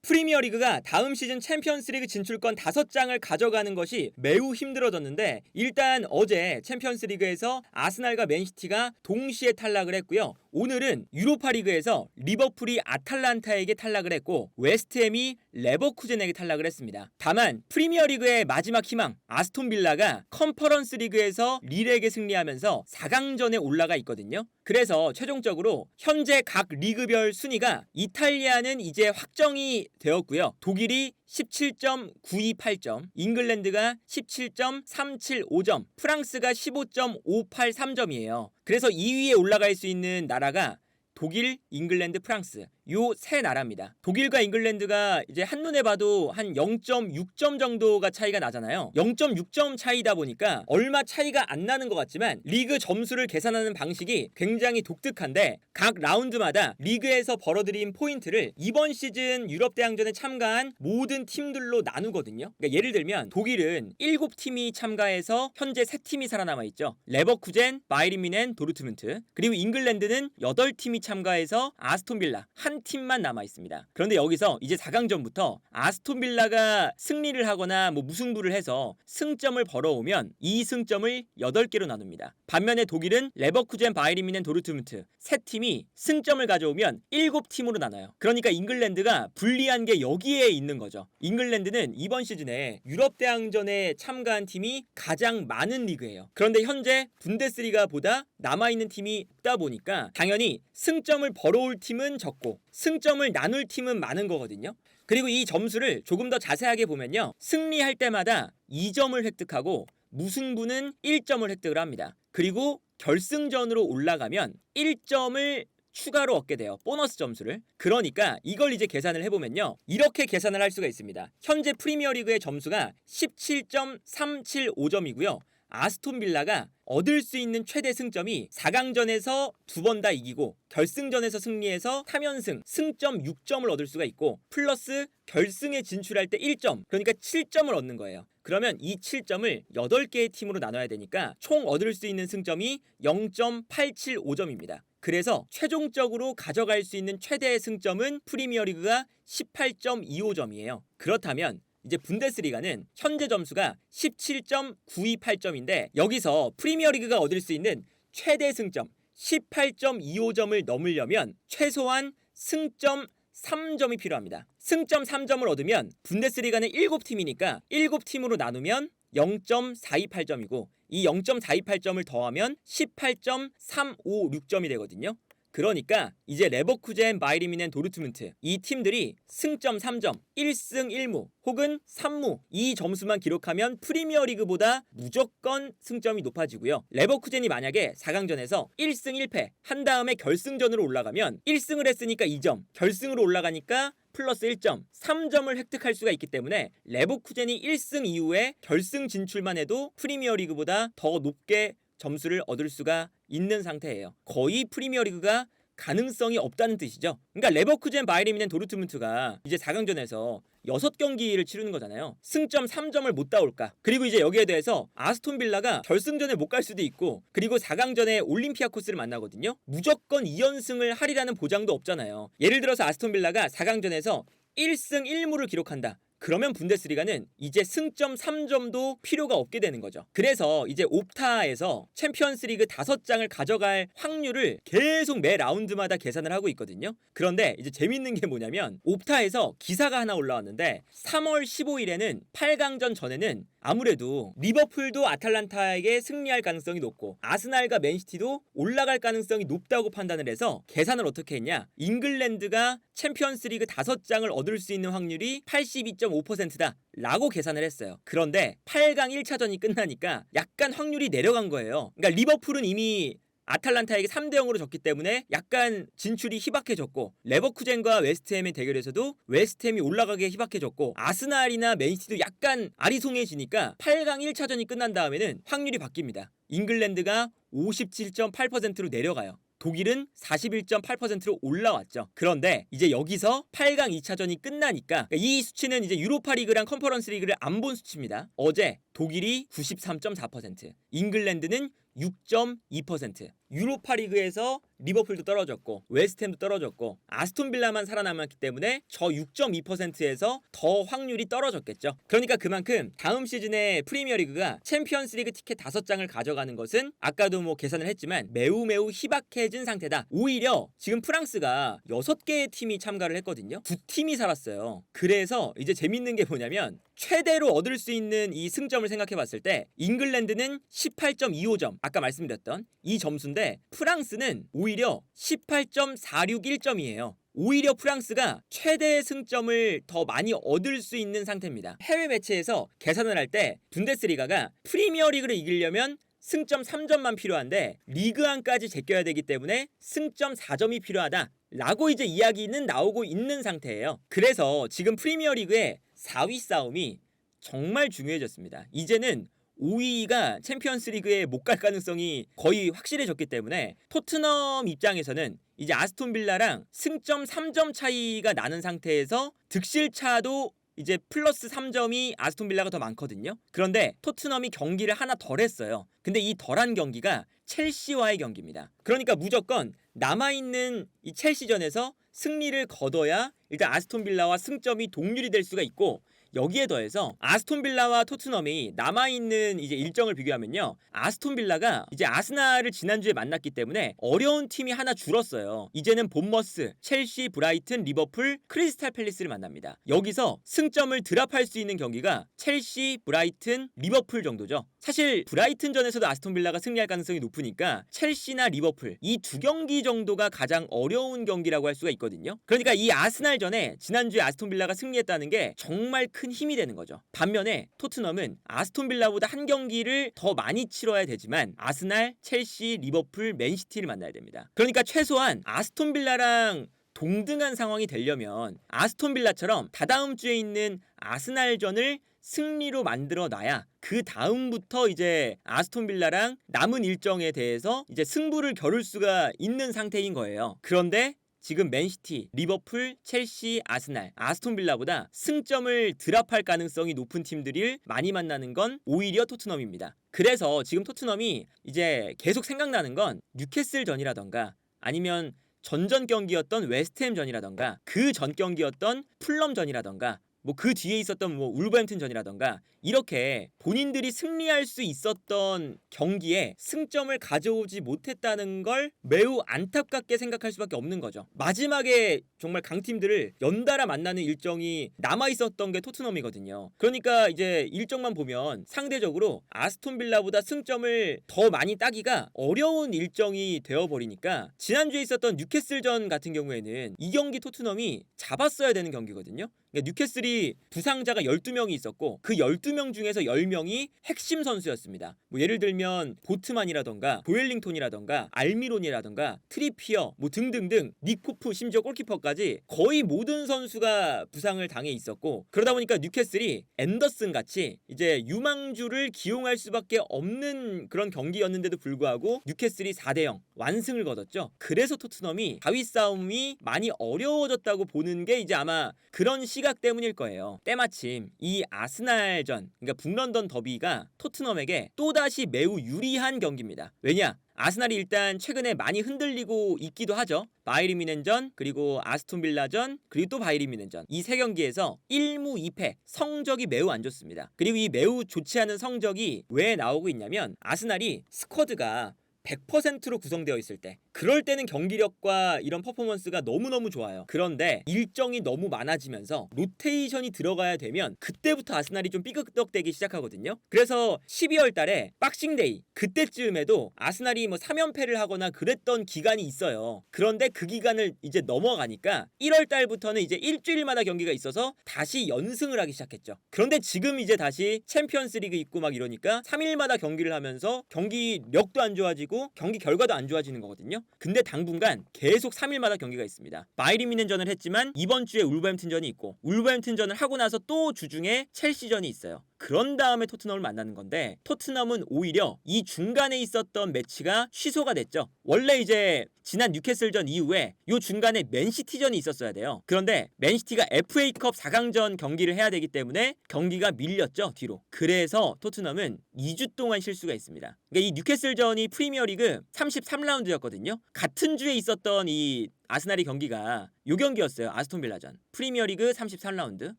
프리미어리그가 다음 시즌 챔피언스리그 진출권 5장을 가져가는 것이 매우 힘들어졌는데, 일단 어제 챔피언스리그에서 아스날과 맨시티가 동시에 탈락을 했고요. 오늘은 유로파리그에서 리버풀이 아탈란타에게 탈락을 했고 웨스트햄이 레버쿠젠에게 탈락을 했습니다. 다만 프리미어리그의 마지막 희망 아스톤빌라가 컨퍼런스 리그에서 릴에게 승리하면서 4강전에 올라가 있거든요. 그래서 최종적으로 현재 각 리그별 순위가 이탈리아는 이제 확정이 되었고요. 독일이 17.928점, 잉글랜드가 17.375점, 프랑스가 15.583점이에요. 그래서 2위에 올라갈 수 있는 나라가 독일, 잉글랜드, 프랑스 요 세 나라입니다. 독일과 잉글랜드가 이제 한눈에 봐도 한 0.6점 정도가 차이가 나잖아요. 0.6점 차이다 보니까 얼마 차이가 안 나는 것 같지만 리그 점수를 계산하는 방식이 굉장히 독특한데 각 라운드마다 리그에서 벌어들인 포인트를 이번 시즌 유럽대항전에 참가한 모든 팀들로 나누거든요. 그러니까 예를 들면 독일은 7팀이 참가해서 현재 3팀이 살아남아 있죠. 레버쿠젠, 바이에른 뮌헨, 도르트문트. 그리고 잉글랜드는 8팀이 참가해서 아스톤빌라 한 팀만 남아 있습니다. 그런데 여기서 이제 4강전부터 아스톤빌라가 승리를 하거나 무승부를 해서 승점을 벌어오면 이 승점을 8개로 나눕니다. 반면에 독일은 레버쿠젠, 바이에른 뮌헨, 도르트문트 세 팀이 승점을 가져오면 7팀으로 나눠요. 그러니까 잉글랜드가 불리한 게 여기에 있는 거죠. 잉글랜드는 이번 시즌에 유럽대항전에 참가한 팀이 가장 많은 리그예요. 그런데 현재 분데스리가보다 남아있는 팀이 없다 보니까 당연히 승점을 벌어올 팀은 적고 승점을 나눌 팀은 많은 거거든요. 그리고 이 점수를 조금 더 자세하게 보면요, 승리할 때마다 2점을 획득하고 무승부는 1점을 획득을 합니다. 그리고 결승전으로 올라가면 1점을 추가로 얻게 돼요. 보너스 점수를. 그러니까 이걸 이제 계산을 해보면요, 이렇게 계산을 할 수가 있습니다. 현재 프리미어리그의 점수가 17.375점이고요 아스톤빌라가 얻을 수 있는 최대 승점이 4강전에서 2번 다 이기고 결승전에서 승리해서 3연승 승점 6점을 얻을 수가 있고 플러스 결승에 진출할 때 1점, 그러니까 7점을 얻는 거예요. 그러면 이 7점을 8개의 팀으로 나눠야 되니까 총 얻을 수 있는 승점이 0.875점입니다. 그래서 최종적으로 가져갈 수 있는 최대의 승점은 프리미어리그가 18.25점이에요. 그렇다면 이제 분데스리가는 현재 점수가 17.928점인데 여기서 프리미어리그가 얻을 수 있는 최대 승점 18.25점을 넘으려면 최소한 승점 3점이 필요합니다. 승점 3점을 얻으면 분데스리가는 7팀이니까 7팀으로 나누면 0.428점이고 이 0.428점을 더하면 18.356점이 되거든요. 그러니까 이제 레버쿠젠, 바이에른 뮌헨, 도르트문트 이 팀들이 승점 3점, 1승 1무 혹은 3무 이 점수만 기록하면 프리미어리그보다 무조건 승점이 높아지고요. 레버쿠젠이 만약에 4강전에서 1승 1패 한 다음에 결승전으로 올라가면 1승을 했으니까 2점, 결승으로 올라가니까 플러스 1점, 3점을 획득할 수가 있기 때문에 레버쿠젠이 1승 이후에 결승 진출만 해도 프리미어리그보다 더 높게 점수를 얻을 수가 있는 상태예요. 거의 프리미어리그가 가능성이 없다는 뜻이죠. 그러니까 레버쿠젠, 바이에른 뮌헨, 도르트문트가 이제 4강전에서 6경기를 치르는 거잖아요. 승점 3점을 못 따올까? 그리고 이제 여기에 대해서 아스톤빌라가 결승전에 못 갈 수도 있고 그리고 4강전에 올림피아코스를 만나거든요. 무조건 2연승을 하리라는 보장도 없잖아요. 예를 들어서 아스톤빌라가 4강전에서 1승 1무를 기록한다. 그러면 분데스리가는 이제 승점 3점도 필요가 없게 되는 거죠. 그래서 이제 옵타에서 챔피언스리그 5장을 가져갈 확률을 계속 매 라운드마다 계산을 하고 있거든요. 그런데 이제 재밌는 게 뭐냐면 옵타에서 기사가 하나 올라왔는데 3월 15일에는 8강전 전에는 아무래도 리버풀도 아탈란타에게 승리할 가능성이 높고 아스날과 맨시티도 올라갈 가능성이 높다고 판단을 해서 계산을 어떻게 했냐, 잉글랜드가 챔피언스리그 5장을 얻을 수 있는 확률이 82.5%다 라고 계산을 했어요. 그런데 8강 1차전이 끝나니까 약간 확률이 내려간 거예요. 그러니까 리버풀은 이미 아탈란타에게 3대0으로 졌기 때문에 약간 진출이 희박해졌고 레버쿠젠과 웨스트햄의 대결에서도 웨스트햄이 올라가게 희박해졌고 아스날이나 맨시티도 약간 아리송해지니까 8강 1차전이 끝난 다음에는 확률이 바뀝니다. 잉글랜드가 57.8%로 내려가요. 독일은 41.8%로 올라왔죠. 그런데 이제 여기서 8강 2차전이 끝나니까 이 수치는 이제 유로파리그랑 컨퍼런스 리그를 안 본 수치입니다. 어제 독일이 93.4%, 잉글랜드는 6.2%. 유로파리그에서 리버풀도 떨어졌고 웨스트햄도 떨어졌고 아스톤빌라만 살아남았기 때문에 저 6.2%에서 더 확률이 떨어졌겠죠. 그러니까 그만큼 다음 시즌에 프리미어리그가 챔피언스리그 티켓 5장을 가져가는 것은 아까도 뭐 계산을 했지만 매우 희박해진 상태다. 오히려 지금 프랑스가 6개의 팀이 참가를 했거든요. 2팀이 살았어요. 그래서 이제 재밌는 게 뭐냐면 최대로 얻을 수 있는 이 승점을 생각해봤을 때 잉글랜드는 18.25점, 아까 말씀드렸던 이 점수인데 프랑스는 오히려 18.461점이에요. 오히려 프랑스가 최대 승점을 더 많이 얻을 수 있는 상태입니다. 해외 매체에서 계산을 할 때 분데스리가가 프리미어리그를 이기려면 승점 3점만 필요한데 리그안까지 제껴야 되기 때문에 승점 4점이 필요하다 라고 이제 이야기는 나오고 있는 상태예요. 그래서 지금 프리미어리그의 4위 싸움이 정말 중요해졌습니다. 이제는 5위가 챔피언스리그에 못 갈 가능성이 거의 확실해졌기 때문에 토트넘 입장에서는 이제 아스톤빌라랑 승점 3점 차이가 나는 상태에서 득실차도 이제 플러스 3점이 아스톤빌라가 더 많거든요. 그런데 토트넘이 경기를 하나 덜 했어요. 근데 이 덜한 경기가 첼시와의 경기입니다. 그러니까 무조건 남아있는 이 첼시전에서 승리를 거둬야 일단 아스톤빌라와 승점이 동률이 될 수가 있고, 여기에 더해서 아스톤빌라와 토트넘이 남아있는 이제 일정을 비교하면요, 아스톤빌라가 이제 아스날을 지난주에 만났기 때문에 어려운 팀이 하나 줄었어요. 이제는 본머스, 첼시, 브라이튼, 리버풀, 크리스탈 팰리스를 만납니다. 여기서 승점을 드랍할 수 있는 경기가 첼시, 브라이튼, 리버풀 정도죠. 사실 브라이튼전에서도 아스톤빌라가 승리할 가능성이 높으니까 첼시나 리버풀 이 두 경기 정도가 가장 어려운 경기라고 할 수가 있거든요. 그러니까 이 아스날전에 지난주에 아스톤빌라가 승리했다는 게 정말 큰 힘이 되는 거죠. 반면에 토트넘은 아스톤빌라보다 한 경기를 더 많이 치러야 되지만 아스날, 첼시, 리버풀, 맨시티를 만나야 됩니다. 그러니까 최소한 아스톤빌라랑 동등한 상황이 되려면 아스톤빌라처럼 다다음 주에 있는 아스날전을 승리로 만들어 놔야 그 다음부터 이제 아스톤빌라랑 남은 일정에 대해서 이제 승부를 겨룰 수가 있는 상태인 거예요. 그런데 지금 맨시티, 리버풀, 첼시, 아스날, 아스톤빌라보다 승점을 드랍할 가능성이 높은 팀들을 많이 만나는 건 오히려 토트넘입니다. 그래서 지금 토트넘이 이제 계속 생각나는 건 뉴캐슬전이라던가 아니면 전전 경기였던 웨스트햄전이라던가 그 전 경기였던 풀럼전이라던가 뭐 그 뒤에 있었던 뭐 울버햄튼전이라던가 이렇게 본인들이 승리할 수 있었던 경기에 승점을 가져오지 못했다는 걸 매우 안타깝게 생각할 수밖에 없는 거죠. 마지막에 정말 강팀들을 연달아 만나는 일정이 남아있었던 게 토트넘이거든요. 그러니까 이제 일정만 보면 상대적으로 아스톤빌라보다 승점을 더 많이 따기가 어려운 일정이 되어버리니까 지난주에 있었던 뉴캐슬전 같은 경우에는 이 경기 토트넘이 잡았어야 되는 경기거든요. 그러니까 뉴캐슬이 부상자가 12명이 있었고 그 12명 중에서 10명이 핵심 선수였습니다. 뭐 예를 들면 보트만이라던가 보엘링톤이라던가 알미론이라던가 트리피어 뭐 등등등 닉포프 심지어 골키퍼까지 거의 모든 선수가 부상을 당해 있었고, 그러다 보니까 뉴캐슬이 앤더슨 같이 이제 유망주를 기용할 수밖에 없는 그런 경기였는데도 불구하고 뉴캐슬이 4대0 완승을 거뒀죠. 그래서 토트넘이 4위 싸움이 많이 어려워졌다고 보는 게 이제 아마 그런 시각 때문일 거예요. 때마침 이 아스날전, 그러니까 북런던 더비가 토트넘에게 또다시 매우 유리한 경기입니다. 왜냐? 아스날이 일단 최근에 많이 흔들리고 있기도 하죠. 바이에른 뮌헨전, 그리고 아스톤빌라전, 그리고 또 바이에른 뮌헨전 이 세 경기에서 1무 2패 성적이 매우 안 좋습니다. 그리고 이 매우 좋지 않은 성적이 왜 나오고 있냐면 아스날이 스쿼드가 100%로 구성되어 있을 때, 그럴 때는 경기력과 이런 퍼포먼스가 너무너무 좋아요. 그런데 일정이 너무 많아지면서 로테이션이 들어가야 되면 그때부터 아스날이 좀 삐걱대기 시작하거든요. 그래서 12월 달에 박싱데이 그때쯤에도 아스날이 뭐 3연패를 하거나 그랬던 기간이 있어요. 그런데 그 기간을 이제 넘어가니까 1월 달부터는 이제 일주일마다 경기가 있어서 다시 연승을 하기 시작했죠. 그런데 지금 이제 다시 챔피언스리그 있고 막 이러니까 3일마다 경기를 하면서 경기력도 안 좋아지고 경기 결과도 안 좋아지는 거거든요. 근데 당분간 계속 3일마다 경기가 있습니다. 바이에른 뮌헨전을 했지만 이번 주에 울버햄튼전이 있고 울버햄튼전을 하고 나서 또 주중에 첼시전이 있어요. 그런 다음에 토트넘을 만나는 건데 토트넘은 오히려 이 중간에 있었던 매치가 취소가 됐죠. 원래 이제 지난 뉴캐슬전 이후에 요 중간에 맨시티전이 있었어야 돼요. 그런데 맨시티가 FA컵 4강전 경기를 해야 되기 때문에 경기가 밀렸죠, 뒤로. 그래서 토트넘은 2주 동안 쉴 수가 있습니다. 그러니까 이 뉴캐슬전이 프리미어리그 33라운드였거든요. 같은 주에 있었던 이 아스날의 경기가 요 경기였어요. 아스톤 빌라전. 프리미어리그 33라운드.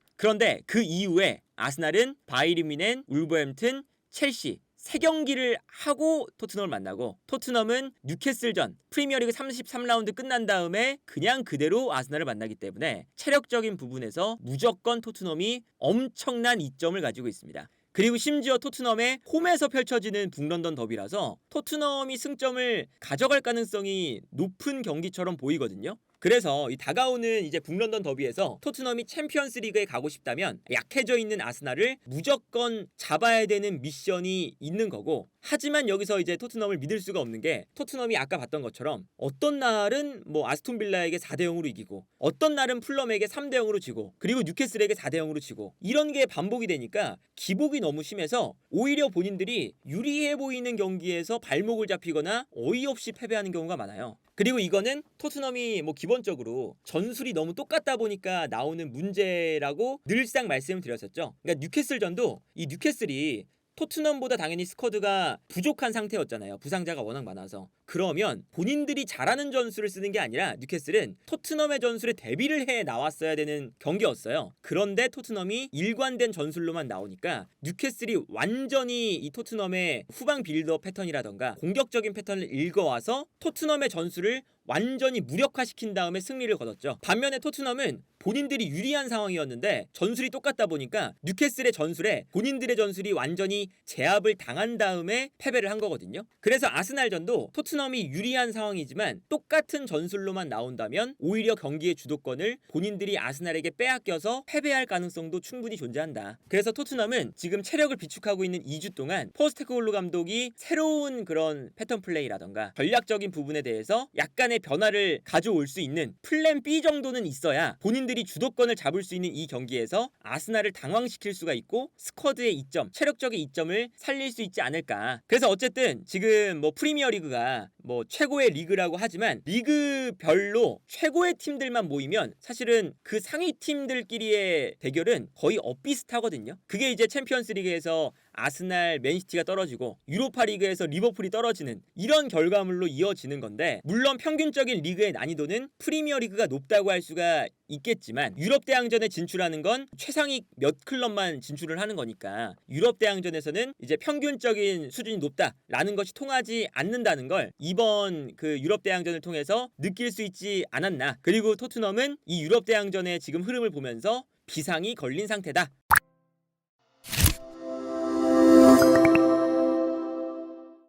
그런데 그 이후에 아스날은 바이에른 뮌헨, 울버햄튼, 첼시 3경기를 하고 토트넘을 만나고 토트넘은 뉴캐슬전 프리미어리그 33라운드 끝난 다음에 그냥 그대로 아스날을 만나기 때문에 체력적인 부분에서 무조건 토트넘이 엄청난 이점을 가지고 있습니다. 그리고 심지어 토트넘의 홈에서 펼쳐지는 북런던 더비라서 토트넘이 승점을 가져갈 가능성이 높은 경기처럼 보이거든요. 그래서 이 다가오는 이제 북런던 더비에서 토트넘이 챔피언스 리그에 가고 싶다면 약해져 있는 아스날을 무조건 잡아야 되는 미션이 있는 거고, 하지만 여기서 이제 토트넘을 믿을 수가 없는 게 토트넘이 아까 봤던 것처럼 어떤 날은 뭐 아스톤 빌라에게 4대 0으로 이기고 어떤 날은 풀럼에게 3대 0으로 지고 그리고 뉴캐슬에게 4대 0으로 지고 이런 게 반복이 되니까 기복이 너무 심해서 오히려 본인들이 유리해 보이는 경기에서 발목을 잡히거나 어이없이 패배하는 경우가 많아요. 그리고 이거는 토트넘이 뭐 기본적으로 전술이 너무 똑같다 보니까 나오는 문제라고 늘상 말씀을 드렸었죠. 그러니까 뉴캐슬전도 이 뉴캐슬이 토트넘보다 당연히 스쿼드가 부족한 상태였잖아요. 부상자가 워낙 많아서. 그러면 본인들이 잘하는 전술을 쓰는 게 아니라 뉴캐슬은 토트넘의 전술에 대비를 해 나왔어야 되는 경기였어요. 그런데 토트넘이 일관된 전술로만 나오니까 뉴캐슬이 완전히 이 토트넘의 후방 빌드업 패턴이라던가 공격적인 패턴을 읽어와서 토트넘의 전술을 완전히 무력화시킨 다음에 승리를 거뒀죠. 반면에 토트넘은 본인들이 유리한 상황이었는데 전술이 똑같다 보니까 뉴캐슬의 전술에 본인들의 전술이 완전히 제압을 당한 다음에 패배를 한 거거든요. 그래서 아스날전도 토트넘이 유리한 상황이지만 똑같은 전술로만 나온다면 오히려 경기의 주도권을 본인들이 아스날에게 빼앗겨서 패배할 가능성도 충분히 존재한다. 그래서 토트넘은 지금 체력을 비축하고 있는 2주 동안 포스테코글루 감독이 새로운 그런 패턴 플레이라던가 전략적인 부분에 대해서 약간의 변화를 가져올 수 있는 플랜 B 정도는 있어야 본인들이 주도권을 잡을 수 있는 이 경기에서 아스날을 당황시킬 수가 있고 스쿼드의 이점, 체력적인 이점을 살릴 수 있지 않을까. 그래서 어쨌든 지금 뭐 프리미어리그가 뭐 최고의 리그라고 하지만 리그별로 최고의 팀들만 모이면 사실은 그 상위 팀들끼리의 대결은 거의 엇비슷하거든요. 그게 이제 챔피언스리그에서 아스날, 맨시티가 떨어지고 유로파리그에서 리버풀이 떨어지는 이런 결과물로 이어지는 건데, 물론 평균적인 리그의 난이도는 프리미어리그가 높다고 할 수가 있겠지만 유럽 대항전에 진출하는 건 최상위 몇 클럽만 진출을 하는 거니까 유럽 대항전에서는 이제 평균적인 수준이 높다라는 것이 통하지 않는다는 걸 이번 그 유럽 대항전을 통해서 느낄 수 있지 않았나. 그리고 토트넘은 이 유럽 대항전의 지금 흐름을 보면서 비상이 걸린 상태다.